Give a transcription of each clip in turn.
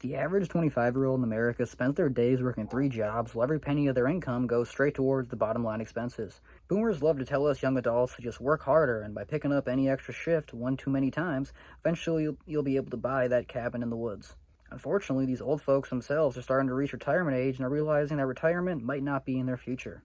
The average 25-year-old in America spends their days working 3 jobs while every penny of their income goes straight towards the bottom line expenses. Boomers love to tell us young adults to just work harder, and by picking up any extra shift one too many times, eventually you'll be able to buy that cabin in the woods. Unfortunately, these old folks themselves are starting to reach retirement age and are realizing that retirement might not be in their future.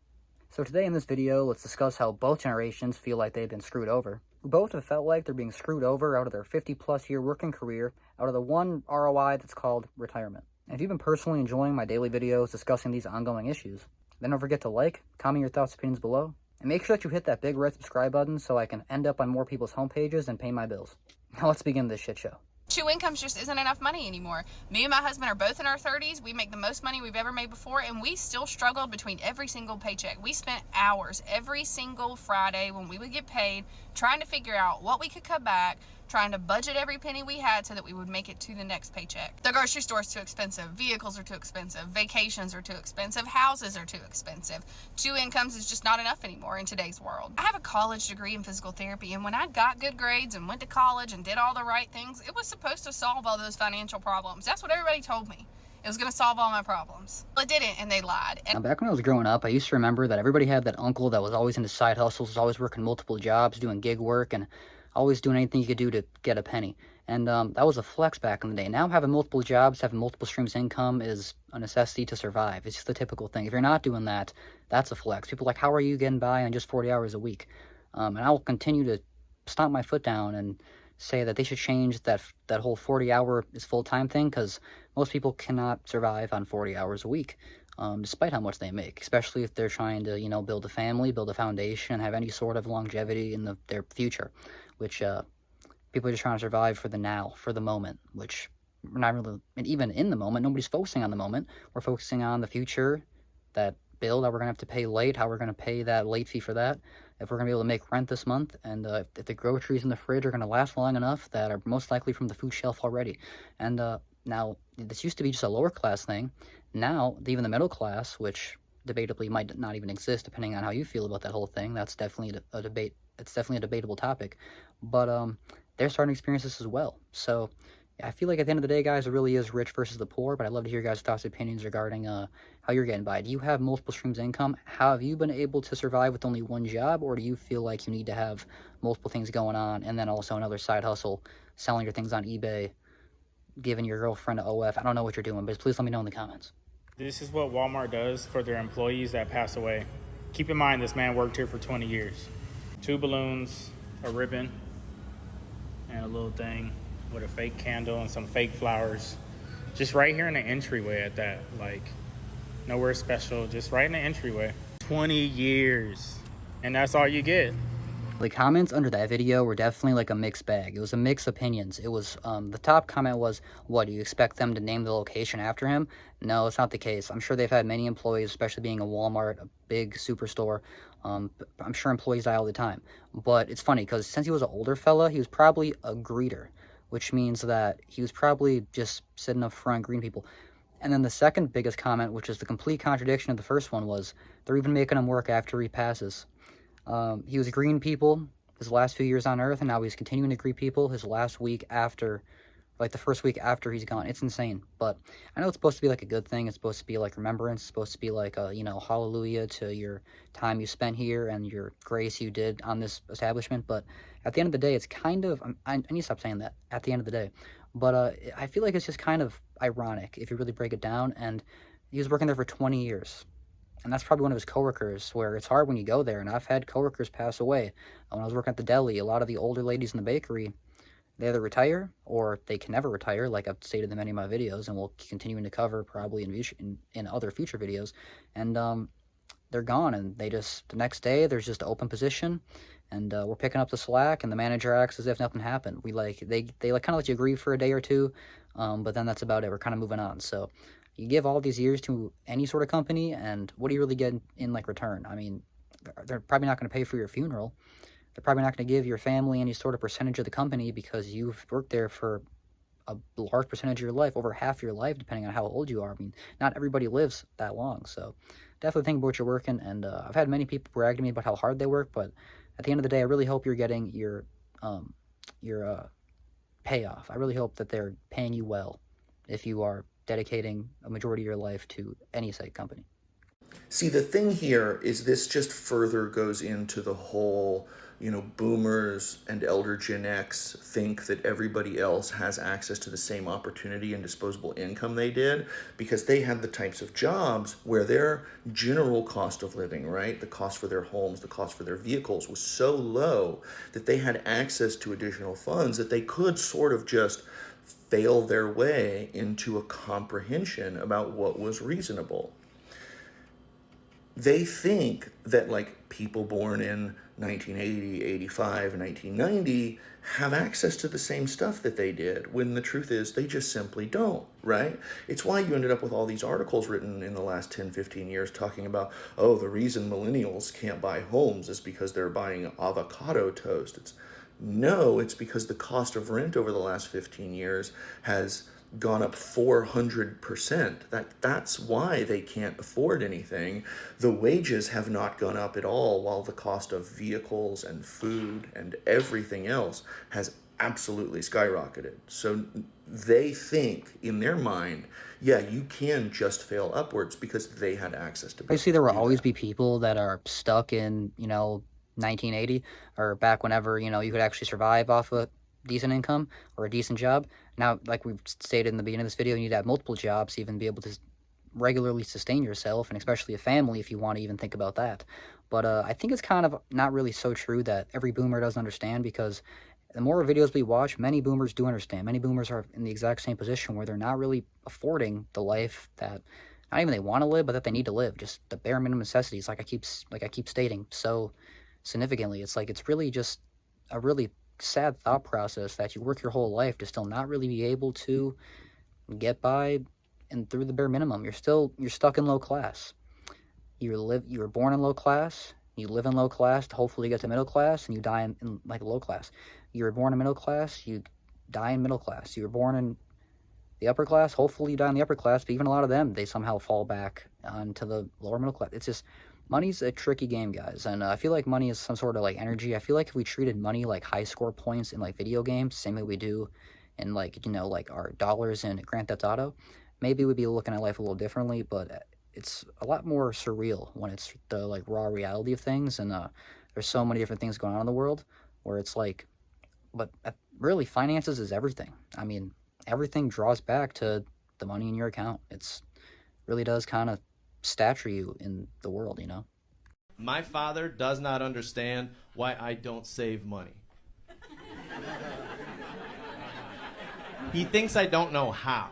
So today in this video, let's discuss how both generations feel like they've been screwed over. Both have felt like they're being screwed over out of their 50-plus year working career, out of the one ROI that's called retirement. And if you've been personally enjoying my daily videos discussing these ongoing issues, then don't forget to like, comment your thoughts and opinions below, and make sure that you hit that big red subscribe button so I can end up on more people's homepages and pay my bills. Now let's begin this shit show. 2 incomes just isn't enough money anymore. Me and my husband are both in our 30s. We make the most money we've ever made before, and we still struggled between every single paycheck. We spent hours every single Friday when we would get paid trying to figure out what we could cut back, trying to budget every penny we had so that we would make it to the next paycheck. The grocery store is too expensive. Vehicles are too expensive. Vacations are too expensive. Houses are too expensive. 2 incomes is just not enough anymore in today's world. I have a college degree in physical therapy, and when I got good grades and went to college and did all the right things, it was supposed to solve all those financial problems. That's what everybody told me. It was going to solve all my problems. Well, it didn't, and they lied. Now, back when I was growing up, I used to remember that everybody had that uncle that was always into side hustles, was always working multiple jobs, doing gig work, and always doing anything you could do to get a penny. And that was a flex back in the day. Now having multiple jobs, having multiple streams of income is a necessity to survive. It's just the typical thing. If you're not doing that, that's a flex. People are like, how are you getting by on just 40 hours a week? And I will continue to stomp my foot down and say that they should change that whole 40-hour is full-time thing, because most people cannot survive on 40 hours a week, despite how much they make, especially if they're trying to, build a family, build a foundation, have any sort of longevity in their future, which people are just trying to survive for the now, for the moment, which we're not really, and even in the moment, nobody's focusing on the moment. We're focusing on the future, that bill that we're going to have to pay late, how we're going to pay that late fee for that, if we're going to be able to make rent this month, and if the groceries in the fridge are going to last long enough that are most likely from the food shelf already. And now, this used to be just a lower class thing. Now, even the middle class, which debatably might not even exist, depending on how you feel about that whole thing, that's definitely a debate. It's definitely a debatable topic. But they're starting to experience this as well. So I feel like at the end of the day, guys, it really is rich versus the poor, but I'd love to hear your guys' thoughts and opinions regarding how you're getting by. Do you have multiple streams of income? How have you been able to survive with only one job, or do you feel like you need to have multiple things going on and then also another side hustle, selling your things on eBay, giving your girlfriend an OF? I don't know what you're doing, but please let me know in the comments. This is what Walmart does for their employees that pass away. Keep in mind, this man worked here for 20 years. 2 balloons, a ribbon, and a little thing with a fake candle and some fake flowers. Just right here in the entryway at that, like nowhere special, just right in the entryway. 20 years, and that's all you get. The comments under that video were definitely like a mixed bag. It was a mixed opinions. It was, the top comment was, what, do you expect them to name the location after him? No, it's not the case. I'm sure they've had many employees, especially being a Walmart, a big superstore. I'm sure employees die all the time. But it's funny, because since he was an older fella, he was probably a greeter, which means that he was probably just sitting up front greeting people. And then the second biggest comment, which is the complete contradiction of the first one, was they're even making him work after he passes. He was greeting people his last few years on Earth, and now he's continuing to greet people his last week after, like the first week after he's gone. It's insane. But I know it's supposed to be like a good thing. It's supposed to be like remembrance. It's supposed to be like a, hallelujah to your time you spent here and your grace you did on this establishment. But at the end of the day, it's kind of, I need to stop saying that, at the end of the day. But I feel like it's just kind of ironic if you really break it down. And he was working there for 20 years. And that's probably one of his coworkers, where it's hard when you go there. And I've had coworkers pass away. When I was working at the deli, a lot of the older ladies in the bakery, they either retire or they can never retire, like I've stated in many of my videos, and we'll continue to cover probably in other future videos. And they're gone, and they just, the next day, there's just an open position, and we're picking up the slack, and the manager acts as if nothing happened. They kind of let you grieve for a day or two, but then that's about it. We're kind of moving on. So you give all these years to any sort of company, and what do you really get in like return? I mean, they're probably not going to pay for your funeral. They're probably not going to give your family any sort of percentage of the company, because you've worked there for a large percentage of your life, over half your life, depending on how old you are. I mean, not everybody lives that long, so definitely think about what you're working. And I've had many people brag to me about how hard they work, but at the end of the day, I really hope you're getting your payoff. I really hope that they're paying you well. if you are dedicating a majority of your life to any site company. See, the thing here is this just further goes into the whole, boomers and elder Gen X think that everybody else has access to the same opportunity and disposable income they did because they had the types of jobs where their general cost of living, right? The cost for their homes, the cost for their vehicles was so low that they had access to additional funds that they could sort of just fail their way into a comprehension about what was reasonable. They think that like people born in 1980, 85, 1990 have access to the same stuff that they did, when the truth is they just simply don't, right? It's why you ended up with all these articles written in the last 10, 15 years talking about, oh, the reason millennials can't buy homes is because they're buying avocado toast. It's because the cost of rent over the last 15 years has gone up 400%. That's why they can't afford anything. The wages have not gone up at all, while the cost of vehicles and food and everything else has absolutely skyrocketed. So they think in their mind, yeah, you can just fail upwards because they had access to. Obviously, there will always be people that are stuck in 1980 or back whenever you could actually survive off a decent income or a decent job. Now, like we've stated in the beginning of this video, you need to have multiple jobs to even be able to regularly sustain yourself, and especially a family if you want to even think about that. But I think it's kind of not really so true that every boomer doesn't understand, because the more videos we watch, many boomers do understand. Many boomers are in the exact same position where they're not really affording the life that not even they want to live, but that they need to live. Just the bare minimum necessities, like I keep stating so significantly. It's like it's really just a really sad thought process that you work your whole life to still not really be able to get by and through the bare minimum. You're stuck in low class. You were born in low class, you live in low class to hopefully get to middle class, and you die in like low class. You were born in middle class, you die in middle class. You were born in the upper class, hopefully you die in the upper class, but even a lot of them, they somehow fall back onto the lower middle class. It's just, money's a tricky game, guys, and I feel like money is some sort of like energy. I feel like if we treated money like high score points in like video games, same way we do in like like our dollars in Grand Theft Auto, maybe we'd be looking at life a little differently. But it's a lot more surreal when it's the like raw reality of things, and there's so many different things going on in the world where it's like, but really finances is everything. I mean, everything draws back to the money in your account. It's really does kind of stature you in the world, My father does not understand why I don't save money. He thinks I don't know how.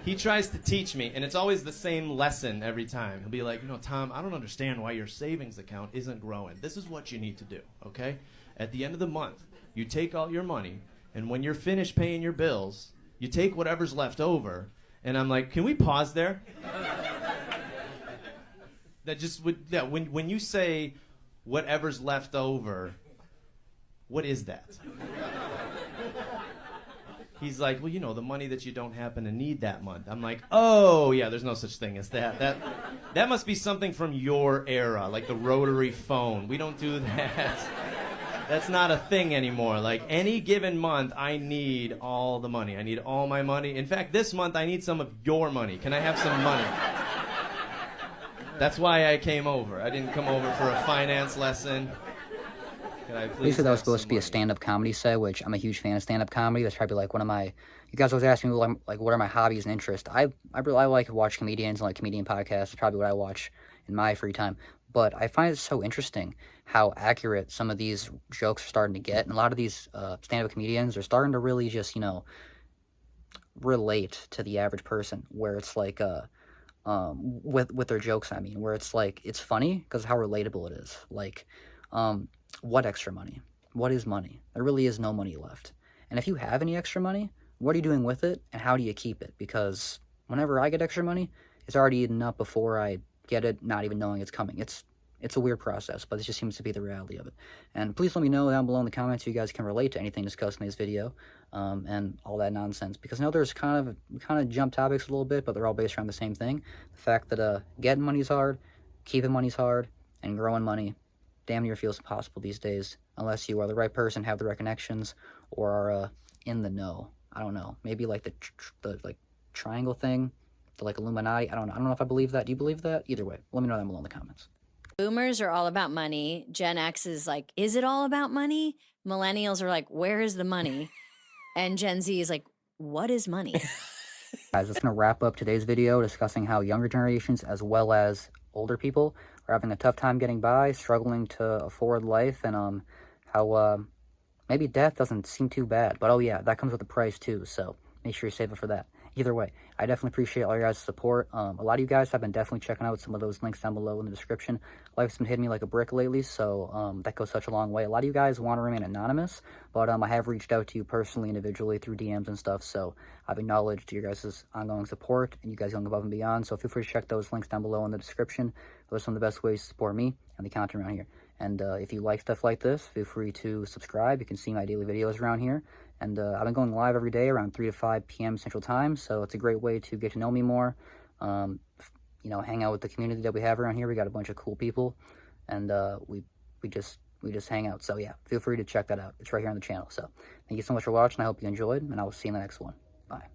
He tries to teach me, and it's always the same lesson every time. He'll be like, Tom, I don't understand why your savings account isn't growing. This is what you need to do, okay? At the end of the month, you take all your money, and when you're finished paying your bills, you take whatever's left over. And I'm like, can we pause there? That just would, yeah, when you say whatever's left over, what is that? He's like, well, the money that you don't happen to need that month. I'm like, oh, yeah, there's no such thing as that. That must be something from your era, like the rotary phone. We don't do that. That's not a thing anymore. Like, any given month, I need all the money. I need all my money. In fact, this month, I need some of your money. Can I have some money? That's why I came over. I didn't come over for a finance lesson. Can I please Basically, that was have supposed some to be a money? stand-up comedy set, which I'm a huge fan of stand-up comedy. That's probably like one of my... You guys always ask me, like, what are my hobbies and interests? I like to watch comedians and like comedian podcasts. It's probably what I watch in my free time. But I find it so interesting how accurate some of these jokes are starting to get. And a lot of these stand-up comedians are starting to really just, relate to the average person, where it's like... with their jokes, I mean, where it's like, it's funny because of how relatable it is. Like, what extra money? What is money? There really is no money left. And if you have any extra money, what are you doing with it, and how do you keep it? Because whenever I get extra money, it's already eaten up before I get it, not even knowing it's coming. It's a weird process, but it just seems to be the reality of it. And please let me know down below in the comments if you guys can relate to anything discussed in this video, and all that nonsense. Because I know there's kind of jump topics a little bit, but they're all based around the same thing. The fact that getting money's hard, keeping money's hard, and growing money damn near feels impossible these days, unless you are the right person, have the right connections, or are in the know. I don't know, maybe like the like triangle thing, the like Illuminati. I don't know if I believe that. Do you believe that? Either way, let me know down below in the comments. Boomers are all about money. Gen X is like, is it all about money? Millennials are like, where is the money? And Gen Z is like, what is money? Guys, that's going to wrap up today's video discussing how younger generations as well as older people are having a tough time getting by, struggling to afford life, and how maybe death doesn't seem too bad. But oh yeah, that comes with a price too, so make sure you save it for that. Either way, I definitely appreciate all your guys' support. A lot of you guys have been definitely checking out some of those links down below in the description. Life's been hitting me like a brick lately, so that goes such a long way. A lot of you guys want to remain anonymous, but I have reached out to you personally, individually, through DMs and stuff, so I've acknowledged your guys' ongoing support, and you guys going above and beyond, so feel free to check those links down below in the description. Those are some of the best ways to support me and the content around here. And if you like stuff like this, feel free to subscribe. You can see my daily videos around here. And I've been going live every day around 3 to 5 p.m. Central Time, so it's a great way to get to know me more, you know, hang out with the community that we have around here. We got a bunch of cool people, and we just hang out. So yeah, feel free to check that out. It's right here on the channel. So thank you so much for watching. I hope you enjoyed, and I will see you in the next one. Bye.